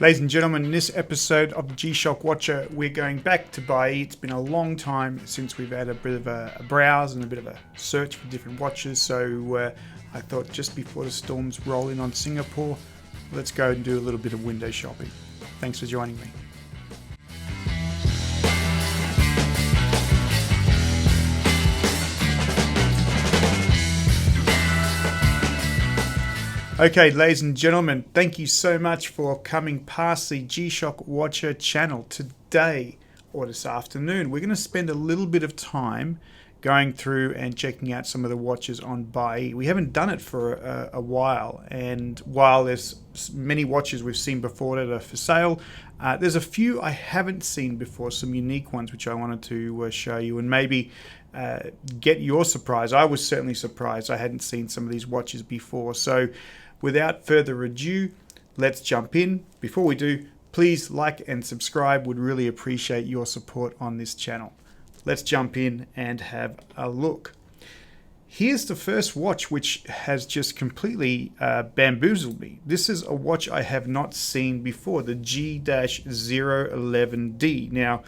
Ladies and gentlemen, in this episode of the G-Shock Watcher, we're going back to Buyee. It's been a long time since we've had a bit of a browse and a bit of a search for different watches, so I thought just before the storms roll in on Singapore, let's go and do a little bit of window shopping. Thanks for joining me. Okay, ladies and gentlemen, thank you so much for coming past the G-Shock Watcher channel. Today, or this afternoon, we're going to spend a little bit of time going through and checking out some of the watches on Buyee. We haven't done it for a while, and while there's many watches we've seen before that are for sale, there's a few I haven't seen before, some unique ones which I wanted to show you and maybe get your surprise. I was certainly surprised I hadn't seen some of these watches before. So without further ado, let's jump in. Before we do, please like and subscribe. Would really appreciate your support on this channel. Let's jump in and have a look. Here's the first watch, which has just completely bamboozled me. This is a watch I have not seen before, the G-011D. Now,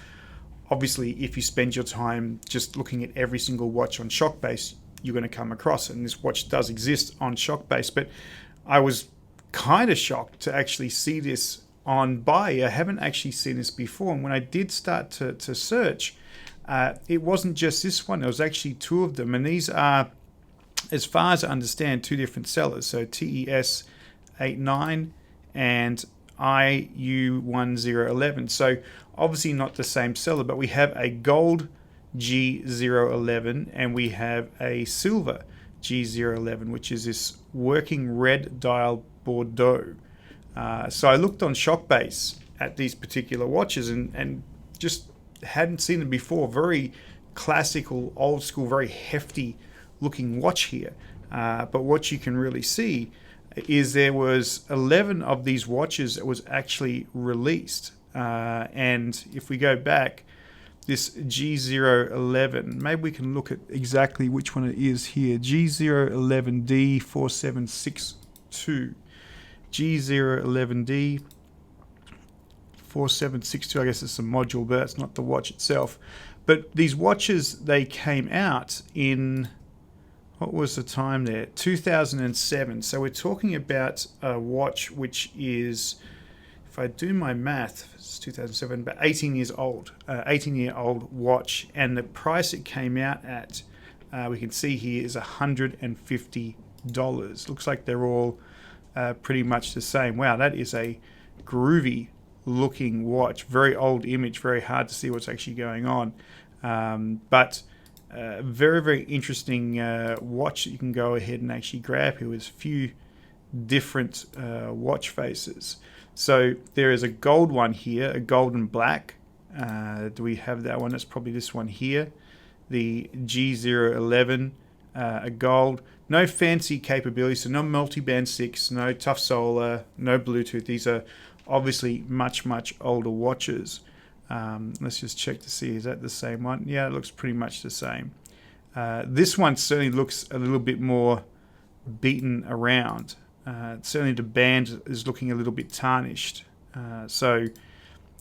obviously, if you spend your time just looking at every single watch on Shockbase, you're going to come across it, and this watch does exist on Shockbase, but I was kind of shocked to actually see this on Buyee. I haven't actually seen this before, and when I did start to search, it wasn't just this one. There was actually two of them, and these are, as far as I understand, two different sellers. So TES89 and IU1011. So obviously not the same seller, but we have a gold G011 and we have a silver G011, which is this working red dial Bordeaux. So I looked on Shockbase at these particular watches and just hadn't seen them before. Very classical, old school, very hefty looking watch here. But what you can really see is there was 11 of these watches that was actually released. And if we go back, this G011, maybe we can look at exactly which one it is here. G011D 4762. G011D 4762, I guess it's a module, but that's not the watch itself. But these watches, they came out in, what was the time there? 2007. So we're talking about a watch which is, if I do my math, it's 2007, but 18 years old, 18-year-old watch, and the price it came out at, we can see here, is $150. Looks like they're all pretty much the same. Wow, that is a groovy looking watch. Very old image, very hard to see what's actually going on. But very, very interesting watch that you can go ahead and actually grab here with a few different watch faces. So there is a gold one here, a gold and black. Do we have that one? That's probably this one here. The G011, a gold. No fancy capability, so no multi-band 6, no tough solar, no Bluetooth. These are obviously much, much older watches. Let's just check to see, is that the same one? Yeah, it looks pretty much the same. This one certainly looks a little bit more beaten around. Certainly the band is looking a little bit tarnished. So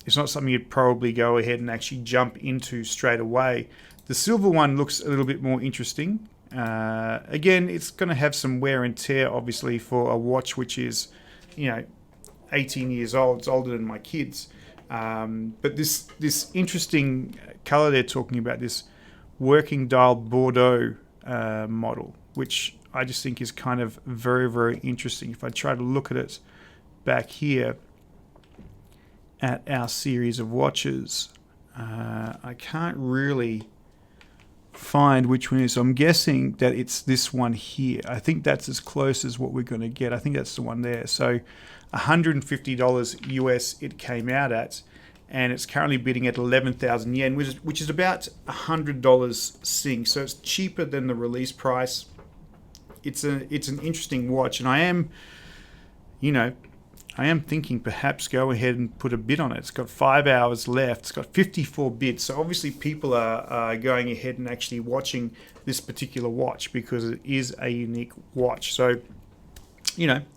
it's not something you'd probably go ahead and actually jump into straight away. The silver one looks a little bit more interesting. Again, it's going to have some wear and tear, obviously, for a watch which is, 18 years old. It's older than my kids. But this interesting color they're talking about, this working dial Bordeaux model, which I just think is kind of very, very interesting. If I try to look at it back here at our series of watches, I can't really find which one it is. So I'm guessing that it's this one here. I think that's as close as what we're going to get. I think that's the one there. So $150 US it came out at, and it's currently bidding at 11,000 yen, which is about $100 Sing. So it's cheaper than the release price. It's an interesting watch, and I am thinking perhaps go ahead and put a bid on it. It's got 5 hours left. It's got 54 bids. So obviously people are going ahead and actually watching this particular watch because it is a unique watch. So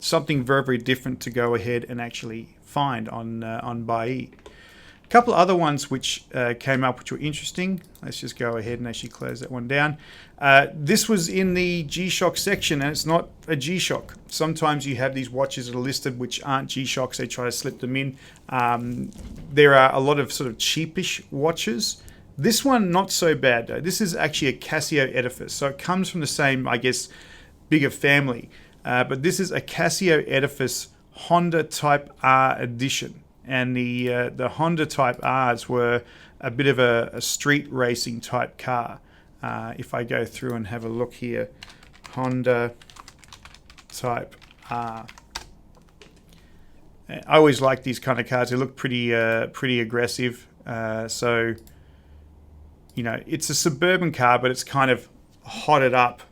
something very, very different to go ahead and actually find on Buyee. A couple other ones which came up which were interesting. Let's just go ahead and actually close that one down. This was in the G-Shock section, and it's not a G-Shock. Sometimes you have these watches that are listed which aren't G-Shocks. They try to slip them in. There are a lot of sort of cheapish watches. This one, not so bad though. This is actually a Casio Edifice. So it comes from the same, I guess, bigger family. But this is a Casio Edifice Honda Type R edition. And the Honda Type Rs were a bit of a street racing type car. If I go through and have a look here, Honda Type R. I always like these kind of cars. They look pretty aggressive. So, it's a suburban car, but it's kind of hotted up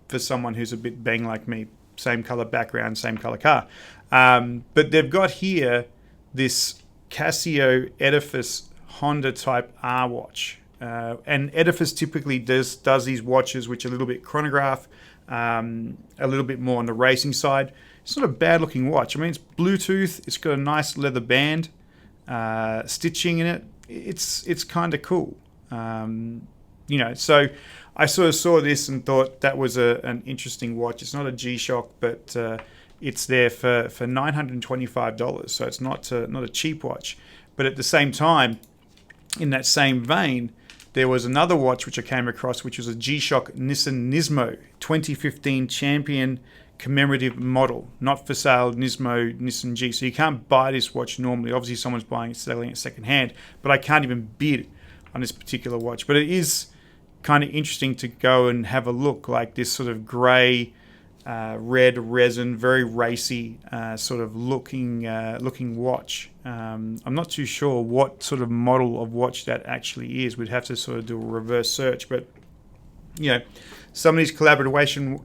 for someone who's a bit bang like me. Same color background, same color car. But they've got here this Casio Edifice Honda Type R watch. And Edifice typically does these watches which are a little bit chronograph, a little bit more on the racing side. It's not a bad looking watch. I mean, it's Bluetooth. It's got a nice leather band, stitching in it. It's kind of cool. So I sort of saw this and thought that was an interesting watch. It's not a G-Shock, but it's there for $925, so it's not a cheap watch. But at the same time, in that same vein, there was another watch which I came across, which was a G-Shock Nismo 2015 Champion Commemorative model, not for sale, Nissan G. So you can't buy this watch normally. Obviously, someone's selling it secondhand, but I can't even bid on this particular watch. But it is kind of interesting to go and have a look, like this sort of grey, red resin, very racy sort of looking watch. I'm not too sure what sort of model of watch that actually is. We'd have to sort of do a reverse search, but some of these collaboration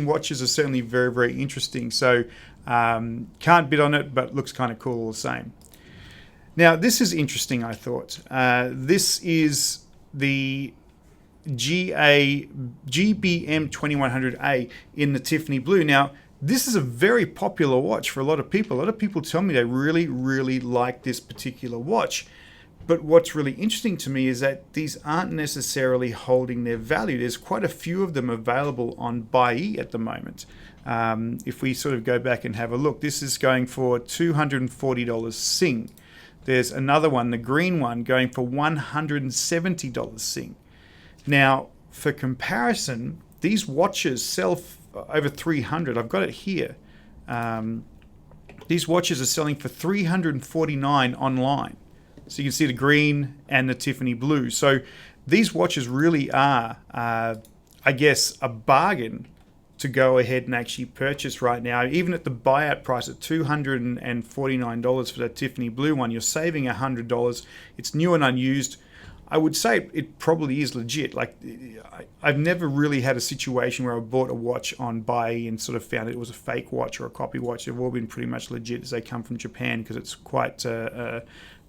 watches are certainly very, very interesting. So can't bid on it, but looks kind of cool all the same. Now this is interesting, I thought. This is the GBM 2100A in the Tiffany blue. Now, this is a very popular watch for a lot of people. A lot of people tell me they really, really like this particular watch. But what's really interesting to me is that these aren't necessarily holding their value. There's quite a few of them available on Buyee at the moment. If we sort of go back and have a look, this is going for $240 Sing. There's another one, the green one, going for $170 Sing. Now, for comparison, these watches sell over $300. I've got it here. These watches are selling for $349 online. So you can see the green and the Tiffany blue. So these watches really are, I guess, a bargain to go ahead and actually purchase right now. Even at the buyout price at $249 for that Tiffany blue one, you're saving $100. It's new and unused. I would say it probably is legit. Like, I've never really had a situation where I bought a watch on Buyee and sort of found it was a fake watch or a copy watch. They've all been pretty much legit as they come from Japan, because it's quite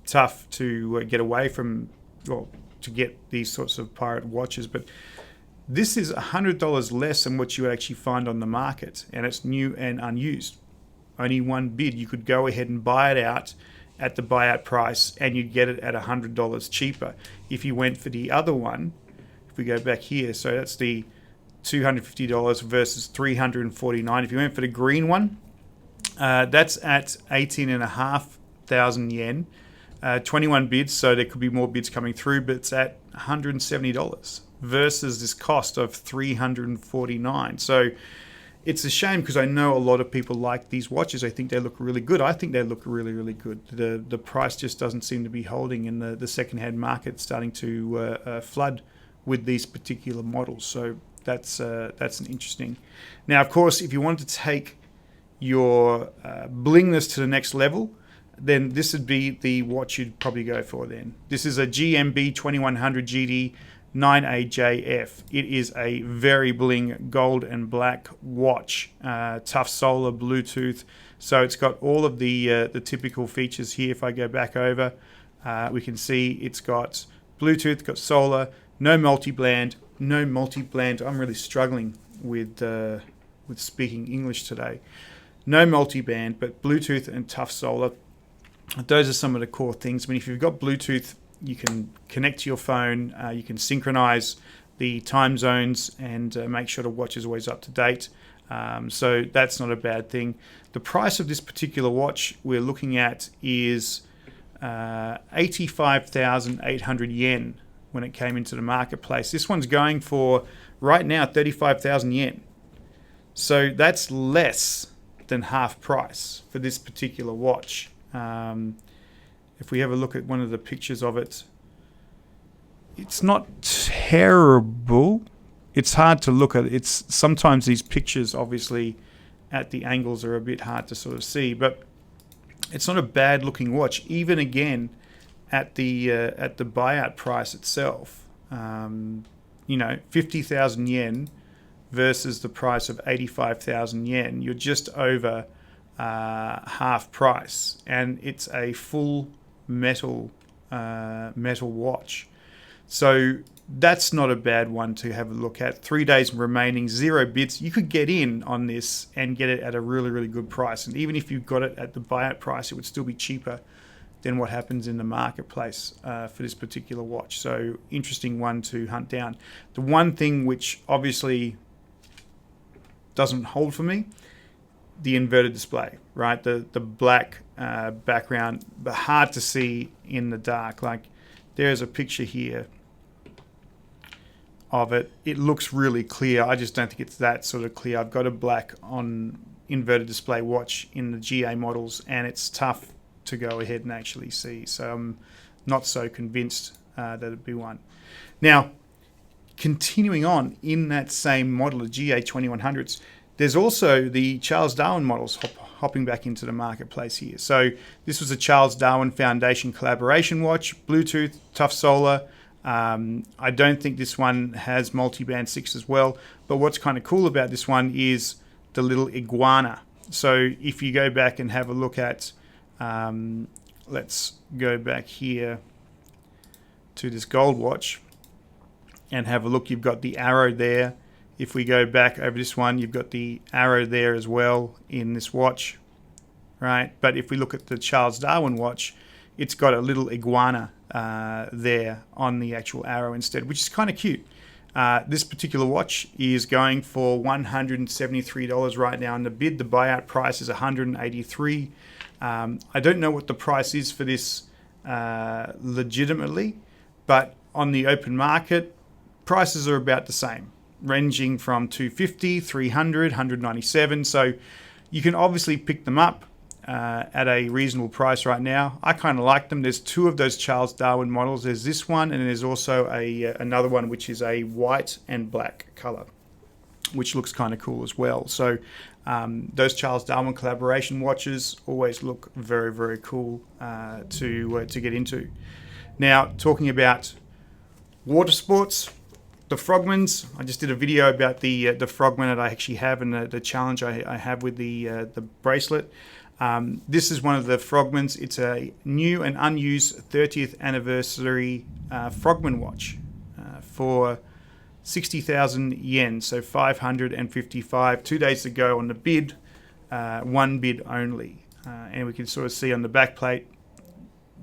tough to get away from, well, to get these sorts of pirate watches. But this is $100 less than what you would actually find on the market, and it's new and unused. Only one bid. You could go ahead and buy it out at the buyout price, and you'd get it at $100 cheaper. If you went for the other one, if we go back here, so that's the $250 versus $349. If you went for the green one, that's at 18,500 yen. 21 bids, so there could be more bids coming through, but it's at $170 versus this cost of $349. So it's a shame, because I know a lot of people like these watches. I think they look really good. I think they look really, really good. The price just doesn't seem to be holding in the second-hand market, starting to flood with these particular models. So that's an interesting. Now, of course, if you wanted to take your blingness to the next level, then this would be the watch you'd probably go for then. This is a GMB 2100 GD 9AJF. It is a very bling gold and black watch, tough solar, Bluetooth. So it's got all of the typical features here. If I go back over, we can see it's got Bluetooth, got solar, no multi-band. I'm really struggling with speaking English today. No multi-band, but Bluetooth and tough solar. Those are some of the core things. I mean, if you've got Bluetooth, you can connect to your phone, you can synchronize the time zones and make sure the watch is always up to date. So that's not a bad thing. The price of this particular watch we're looking at is 85,800 yen when it came into the marketplace. This one's going for, right now, 35,000 yen. So that's less than half price for this particular watch. If we have a look at one of the pictures of it, it's not terrible. It's hard to look at. It's sometimes these pictures, obviously, at the angles are a bit hard to sort of see, but it's not a bad looking watch. Even again, at the buyout price itself, 50,000 yen versus the price of 85,000 yen. You're just over half price, and it's a full metal watch. So that's not a bad one to have a look at. 3 days remaining, 0 bits. You could get in on this and get it at a really, really good price. And even if you got it at the buyout price, it would still be cheaper than what happens in the marketplace for this particular watch. So interesting one to hunt down. The one thing which obviously doesn't hold for me, the inverted display, right? The black background, but hard to see in the dark. Like, there's a picture here of it. It looks really clear. I just don't think it's that sort of clear. I've got a black on inverted display watch in the GA models, and it's tough to go ahead and actually see. So I'm not so convinced that it'd be one. Now, continuing on in that same model, the GA2100s, there's also the Charles Darwin models hopping back into the marketplace here. So this was a Charles Darwin Foundation collaboration watch, Bluetooth, tough solar. I don't think this one has multi-band 6 as well, but what's kind of cool about this one is the little iguana. So if you go back and have a look at, let's go back here to this gold watch and have a look. You've got the arrow there. If we go back over this one, you've got the arrow there as well in this watch, right? But if we look at the Charles Darwin watch, it's got a little iguana there on the actual arrow instead, which is kind of cute. This particular watch is going for $173 right now in the bid. The buyout price is $183. I don't know what the price is for this legitimately, but on the open market, prices are about the same, ranging from $250, $300, $197. So you can obviously pick them up at a reasonable price right now. I kind of like them. There's 2 of those Charles Darwin models. There's this one, and there's also another one which is a white and black color, which looks kind of cool as well. So those Charles Darwin collaboration watches always look very, very cool to get into. Now, talking about water sports, the Frogmans. I just did a video about the Frogman that I actually have and the challenge I have with the bracelet. This is one of the Frogmans. It's a new and unused 30th anniversary Frogman watch for 60,000 yen, so 555. 2 days ago on the bid, one bid only. And we can sort of see on the back plate,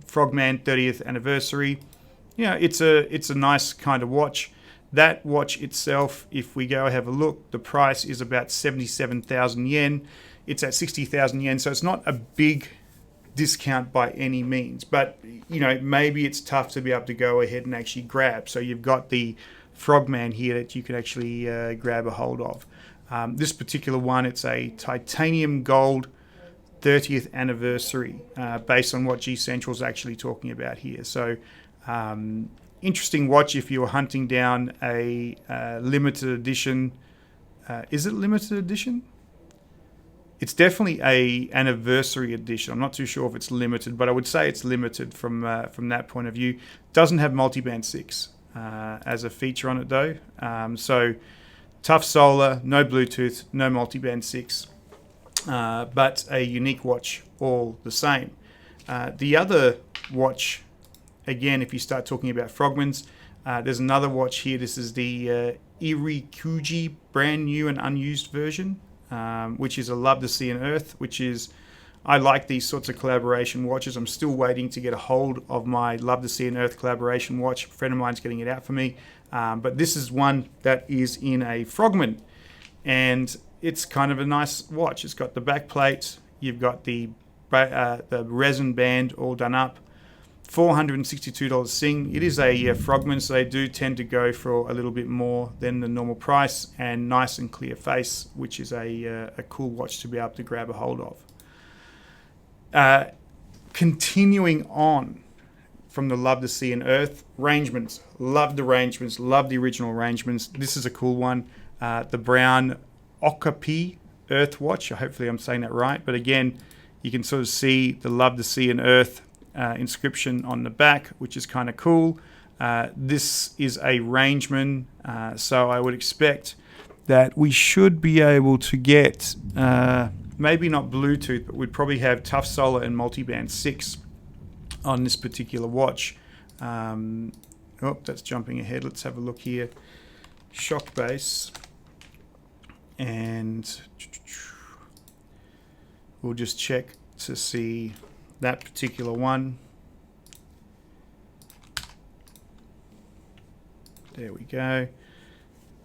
Frogman 30th anniversary. It's a nice kind of watch. That watch itself, if we go have a look, the price is about 77,000 yen. It's at 60,000 yen, so it's not a big discount by any means. But, maybe it's tough to be able to go ahead and actually grab. So you've got the Frogman here that you can actually grab a hold of. This particular one, it's a titanium gold 30th anniversary, based on what G Central's actually talking about here. So interesting watch if you're hunting down a limited edition. Is it limited edition? It's definitely a anniversary edition. I'm not too sure if it's limited, but I would say it's limited from that point of view. Doesn't have multi-band 6 as a feature on it though. So tough solar, no Bluetooth, no multi-band 6, but a unique watch all the same. The other watch, again, if you start talking about Frogmans, there's another watch here. This is the Irikuji brand new and unused version, which is a Love the Sea and Earth, which is, I like these sorts of collaboration watches. I'm still waiting to get a hold of my Love the Sea and Earth collaboration watch. A friend of mine's getting it out for me. But this is one that is in a Frogman. And it's kind of a nice watch. It's got the back plate. You've got the resin band all done up. $462 Sing. It is a Frogman, so they do tend to go for a little bit more than the normal price, and nice and clear face, which is a cool watch to be able to grab a hold of. Continuing on from the Love the Sea and Earth, Rangemans. Love the Rangemans. Love the original Rangemans. This is a cool one. The brown Okapi Earth watch. Hopefully I'm saying that right. But again, you can sort of see the Love the Sea and Earth inscription on the back, which is kind of cool. This is a Rangeman, so I would expect that we should be able to get, maybe not Bluetooth, but we'd probably have tough solar and multiband 6 on this particular watch. Oh, that's jumping ahead. Let's have a look here. Shock base. And we'll just check to see that particular one. There we go.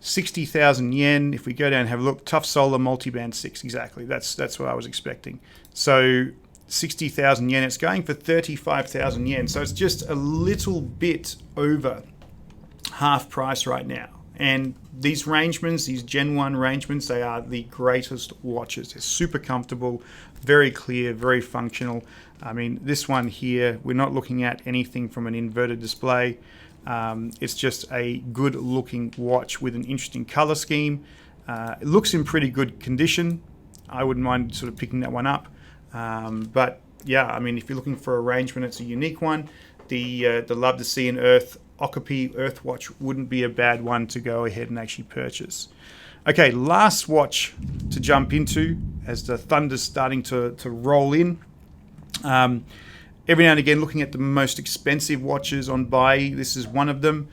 60,000 yen. If we go down and have a look, tough solar multiband 6. Exactly. That's what I was expecting. So 60,000 yen. It's going for 35,000 yen. So it's just a little bit over half price right now. And these Rangemans, these Gen 1 Rangemans, they are the greatest watches. They're super comfortable, very clear, very functional. I mean, this one here, we're not looking at anything from an inverted display. It's just a good looking watch with an interesting color scheme. It looks in pretty good condition. I wouldn't mind sort of picking that one up. But yeah, I mean, if you're looking for a Rangeman, it's a unique one. The Love the Sea and Earth Okapi Earth watch wouldn't be a bad one to go ahead and actually purchase. Okay, last watch to jump into as the thunder's starting to roll in. Every now and again, looking at the most expensive watches on Buyee. This is one of them.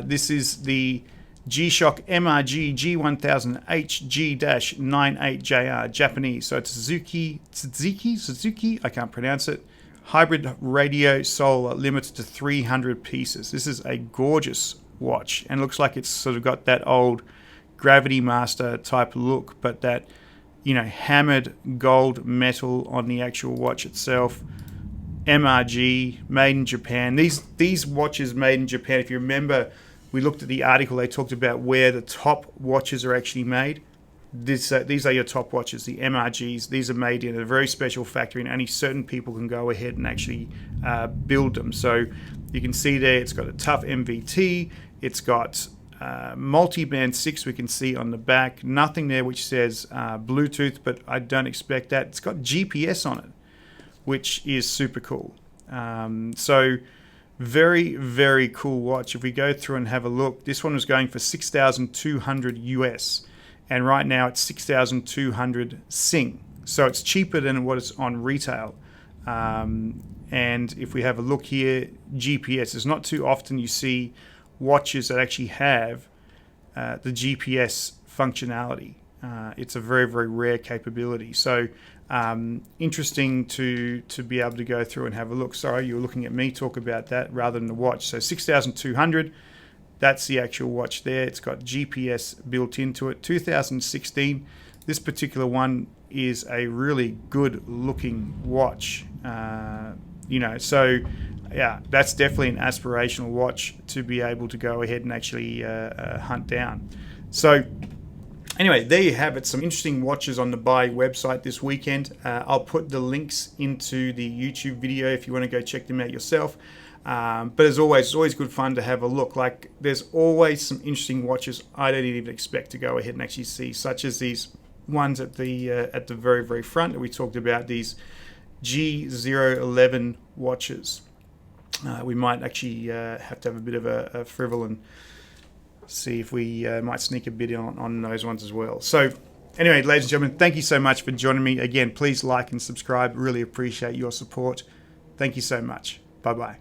This is the G-Shock MRG G1000HG-98JR, Japanese. So it's Tsuiki, I can't pronounce it. Hybrid radio solar, limited to 300 pieces. This is a gorgeous watch and looks like it's sort of got that old Gravity Master type look, but that, you know, hammered gold metal on the actual watch itself. MRG, made in Japan. These watches made in Japan, if you remember, we looked at the article, they talked about where the top watches are actually made. These are your top watches, the MRGs. These are made in a very special factory, and only certain people can go ahead and actually build them. So you can see there it's got a tough MVT. It's got multi-band 6 we can see on the back. Nothing there which says Bluetooth, but I don't expect that. It's got GPS on it, which is super cool. So very, very cool watch. If we go through and have a look, this one was going for $6,200 US. And right now it's 6,200 Sing. So it's cheaper than what it's on retail. And if we have a look here, GPS. It's not too often you see watches that actually have the GPS functionality. It's a very, very rare capability. So interesting to be able to go through and have a look. Sorry, you were looking at me talk about that rather than the watch. So 6,200. That's the actual watch there. It's got GPS built into it. 2016. This particular one is a really good looking watch. So yeah, that's definitely an aspirational watch to be able to go ahead and actually hunt down. So anyway, there you have it. Some interesting watches on the Buyee website this weekend. I'll put the links into the YouTube video if you want to go check them out yourself. But as always, it's always good fun to have a look. Like, there's always some interesting watches I don't even expect to go ahead and actually see, such as these ones at the very, very front that we talked about, these G011 watches. We might actually have to have a bit of a frivol and see if we might sneak a bit on those ones as well. So anyway, ladies and gentlemen, thank you so much for joining me. Again, please like and subscribe. Really appreciate your support. Thank you so much. Bye-bye.